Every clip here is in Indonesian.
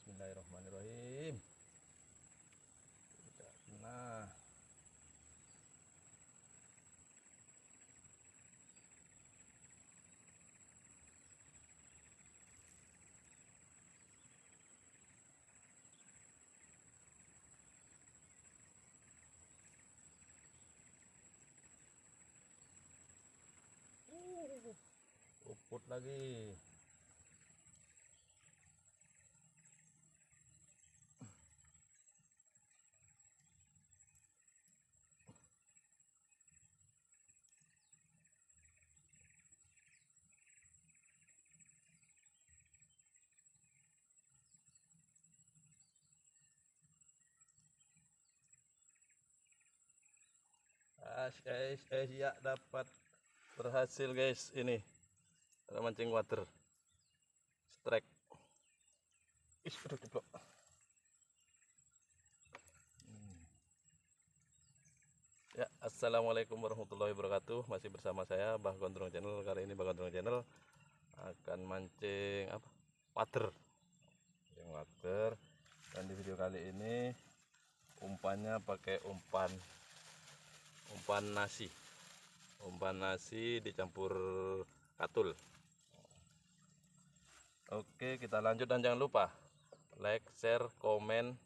Bismillahirrahmanirrahim. Tidak kena. Uput lagi. Ya dapat, berhasil guys. Ini ada mancing water strike. Aduh, jeblok. Ya, assalamualaikum warahmatullahi wabarakatuh. Masih bersama saya Bah Gondrong Channel. Kali ini Bah Gondrong Channel akan mancing apa? Water. Mancing water. Dan di video kali ini umpannya pakai umpan nasi. Umpan nasi dicampur katul. Oke, kita lanjut dan jangan lupa like, share, komen,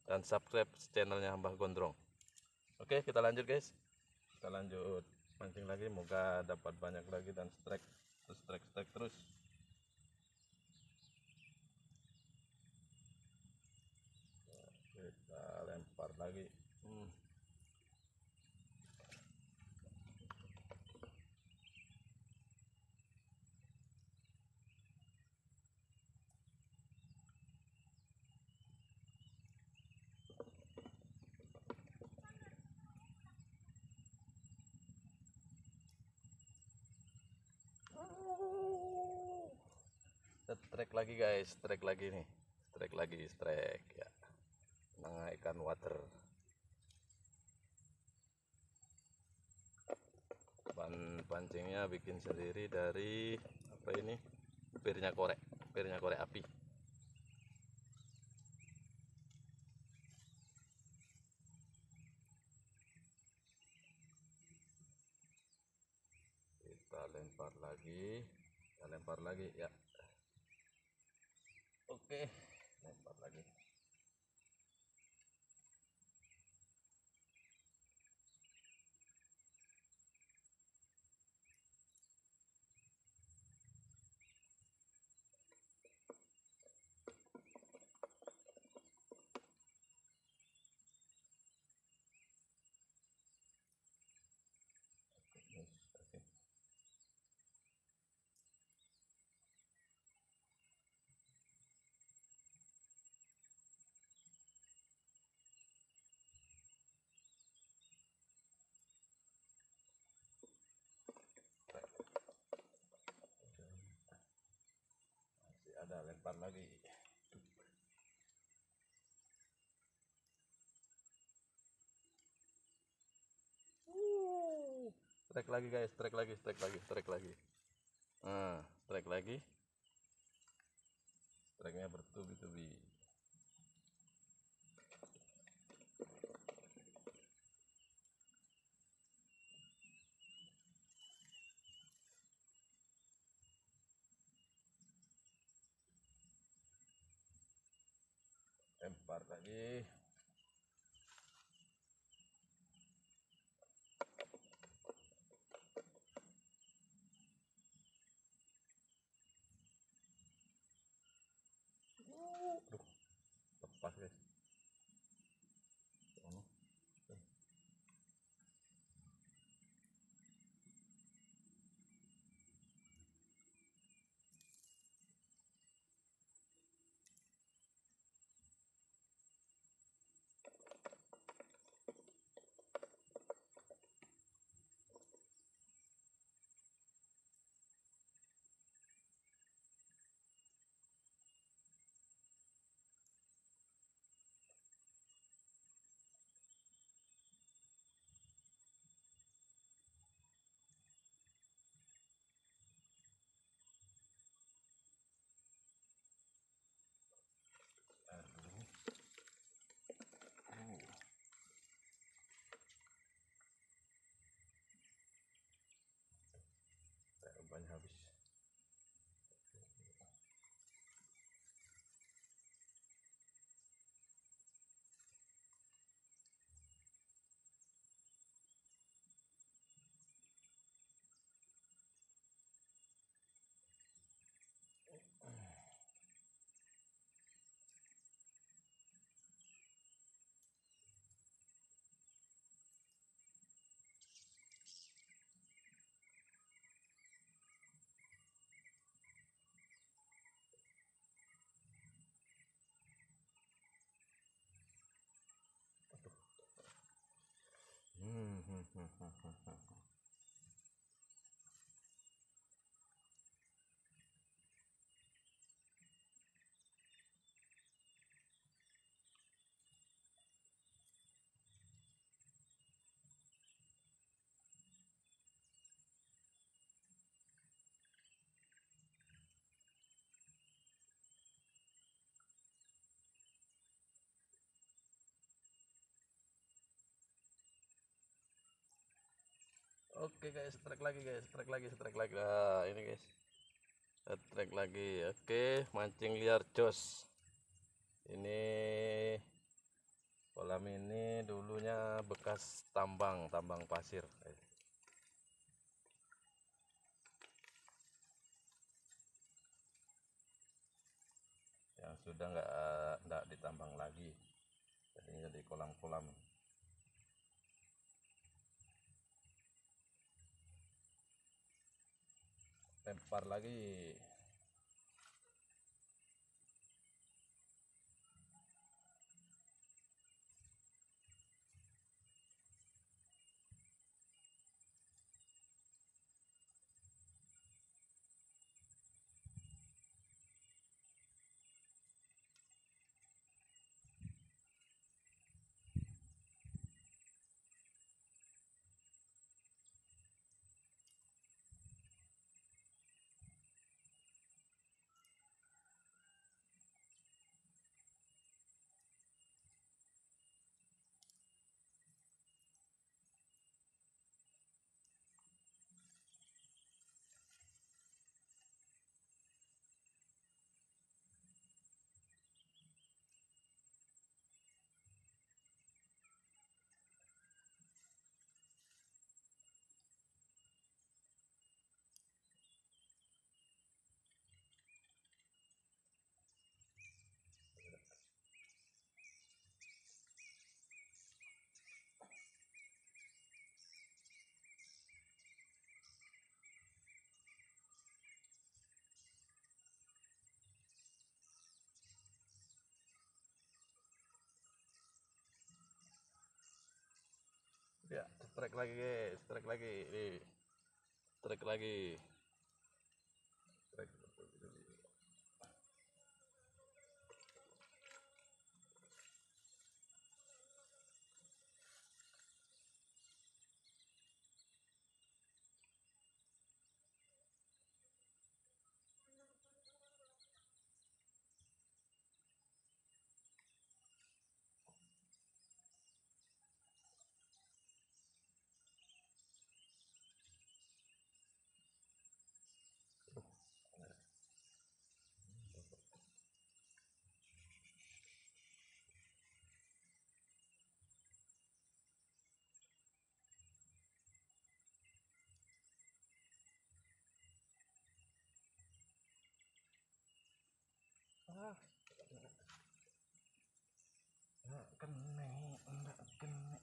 dan subscribe channelnya Mbah Gondrong. Oke, kita lanjut guys. Kita lanjut mancing lagi, moga dapat banyak lagi dan strike terus. Kita lempar lagi. Strike lagi guys, strike lagi nih, strike ya, nangka ikan water. Ban pancingnya bikin sendiri dari apa ini, pirnya korek api. Kita lempar lagi ya. Oke, lempar lagi. Masih ada, lempar lagi. Strike lagi guys, strike lagi. Nah, strike lagi. Strike-nya bertubi-tubi. Lempar lagi. Aduh, lepas guys. nampaknya habis. Oke guys, strike lagi guys, strike lagi. Nah, ini guys. Strike lagi. Oke, mancing liar jos. Ini kolam ini dulunya bekas tambang pasir. Yang sudah nggak ditambang lagi. Jadi kolam-kolam. Lempar lagi. Ya, strike lagi guys, strike lagi. Nih. Strike lagi. Strike. Ah, enggak kena, enggak kena.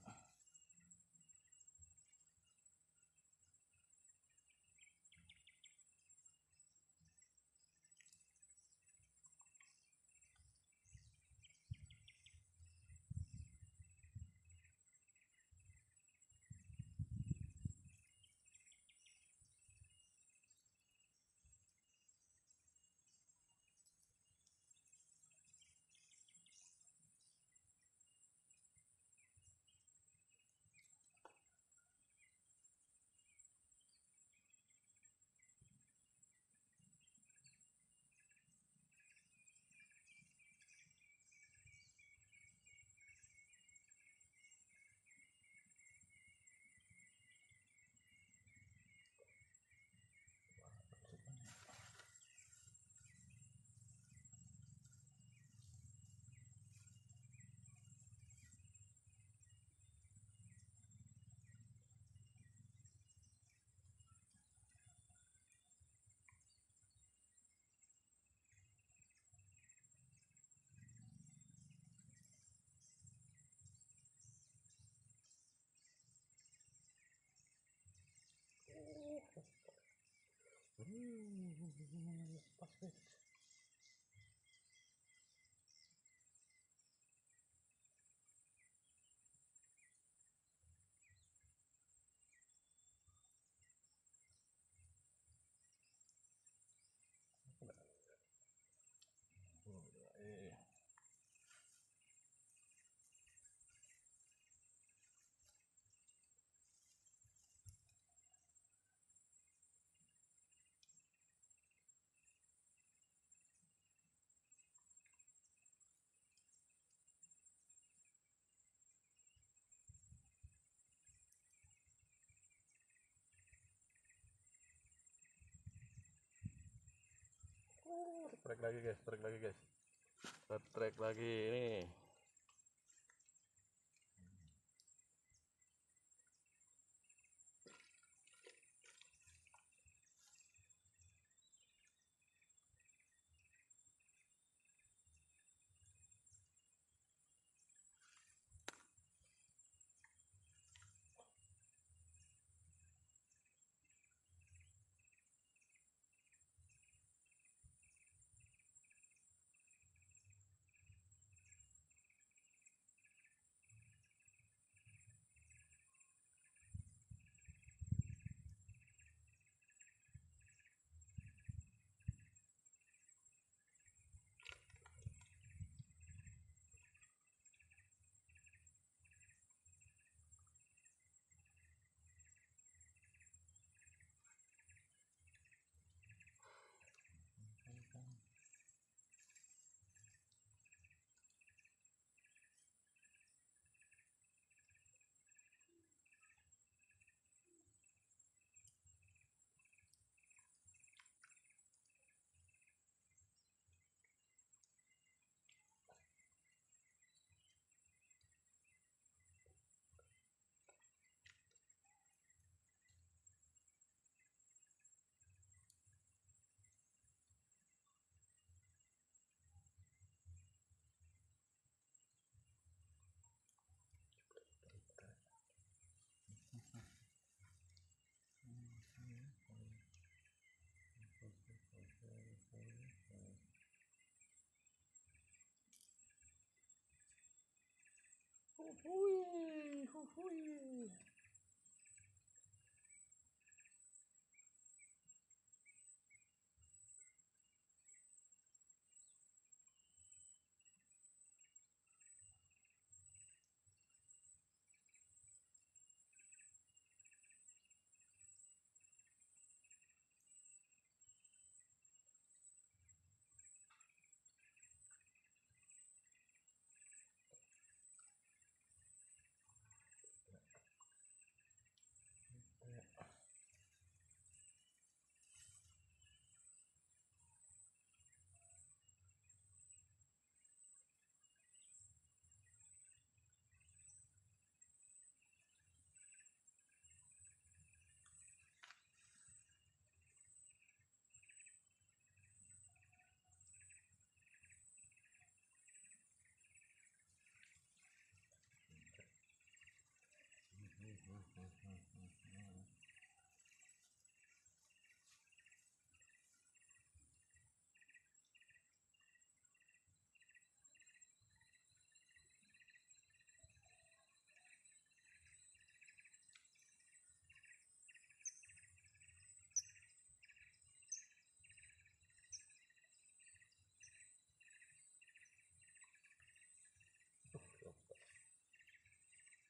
Pas guys. Trek lagi guys, trek lagi guys, trek lagi ini. Hui, hui.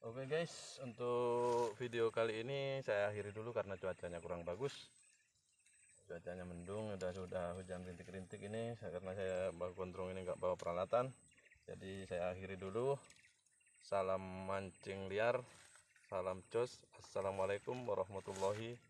Oke guys, untuk video kali ini saya akhiri dulu karena cuacanya kurang bagus. Cuacanya mendung, sudah hujan rintik-rintik ini. Karena saya bawa gondrong ini nggak bawa peralatan, jadi saya akhiri dulu. Salam mancing liar, salam cus. Assalamualaikum warahmatullahi